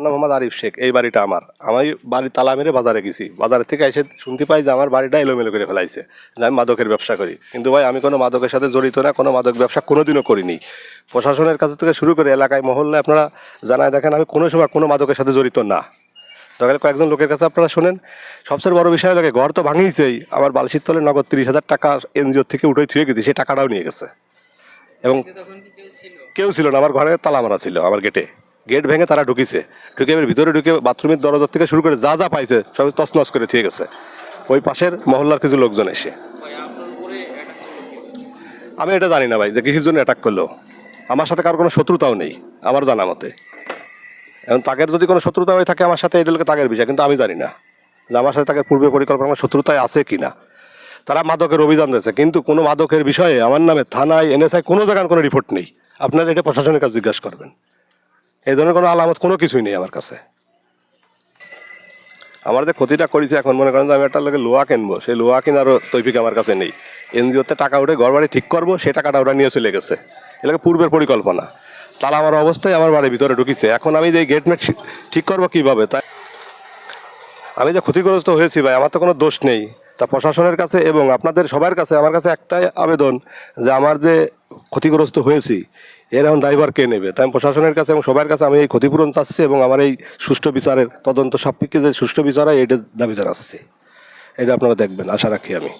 নাম মোহাম্মদ আরিফ শেখ। এই বাড়িটা আমার। আমি বাড়ি তালা মেরে বাজারে গেছি। বাজারের থেকে এসে শুনতে পাই যে আমার বাড়িটা এলোমেলো করে ফেলাইছে, যে আমি মাদকের ব্যবসা করি। কিন্তু ভাই আমি কোনো মাদকের সাথে জড়িত না, কোনো মাদক ব্যবসা কোনোদিনও করিনি। প্রশাসনের কাছ থেকে শুরু করে এলাকায় মহল্লায় আপনারা জানায় দেখেন আমি কোনো সময় কোনো মাদকের সাথে জড়িত না। দরকার কয়েকজন লোকের কাছে আপনারা শোনেন। সবচেয়ে বড় বিষয় লাগে ঘর তো ভাঙিয়েছেই, আমার বালশির তলে নগদ 30,000 টাকা এনজিওর থেকে উঠে থুয়ে গেছি, সেই টাকাটাও নিয়ে গেছে। এবং কেউ ছিল না, আমার ঘরে তালা মারা ছিল, আমার গেট ভেঙে তারা ঢুকিছে, ঢুকে এবার ভিতরে ঢুকে বাথরুমের দরজা থেকে শুরু করে যা যা পাইছে সব তছনছ করে থুয়ে গেছে ওই পাশের মহল্লার কিছু লোকজন এসে। আমি এটা জানি না ভাই যে কিসের জন্য অ্যাটাক করলো। আমার সাথে কারো কোনো শত্রুতাও নেই আমার জানা মতে। এখন তাদের যদি কোনো শত্রুতা হয়ে থাকে আমার সাথে, এটা লোকে তাদের বিষয়, কিন্তু আমি জানি না যে আমার সাথে তাদের পূর্বে পরিকল্পনা শত্রুতায় আছে কিনা। তারা মাদকের অভিযান দিয়েছে, কিন্তু কোনো মাদকের বিষয়ে আমার নামে থানায় এনএসআই কোনো জায়গার কোনো রিপোর্ট নেই। আপনারা এটা প্রশাসনের কাছে জিজ্ঞাসা করবেন। এই ধরনের কোনো আলামত কোনো কিছুই নেই আমার কাছে। আমার যে ক্ষতিটা করেছে, এখন মনে করেন যে আমি একটা লোকে লোহা কিনবো, সেই লোহা কেনারও তৈফিক আমার কাছে নেই। এনজিওতে টাকা উঠে ঘর বাড়ি ঠিক করবো, সেই টাকাটা ওরা নিয়ে চলে গেছে। এলাকা পূর্বের পরিকল্পনা। তালা আমার অবস্থায় আমার বাড়ির ভিতরে ঢুকিছে। এখন আমি যে গেটমেট ঠিক করবো কীভাবে? তাই আমি যে ক্ষতিগ্রস্ত হয়েছি ভাই, আমার তো কোনো দোষ নেই। তা প্রশাসনের কাছে এবং আপনাদের সবার কাছে আমার কাছে একটাই আবেদন যে আমার যে ক্ষতিগ্রস্ত হয়েছি এর এখন দায়ভার কে নেবে। তাই আমি প্রশাসনের কাছে এবং সবার কাছে আমি এই ক্ষতিপূরণ চাচ্ছি এবং আমার এই সুষ্ঠু বিচারের তদন্ত সাপেক্ষে যে সুষ্ঠু বিচার হয় এইটা দাবি জানাচ্ছি। এটা আপনারা দেখবেন, আশা রাখি আমি।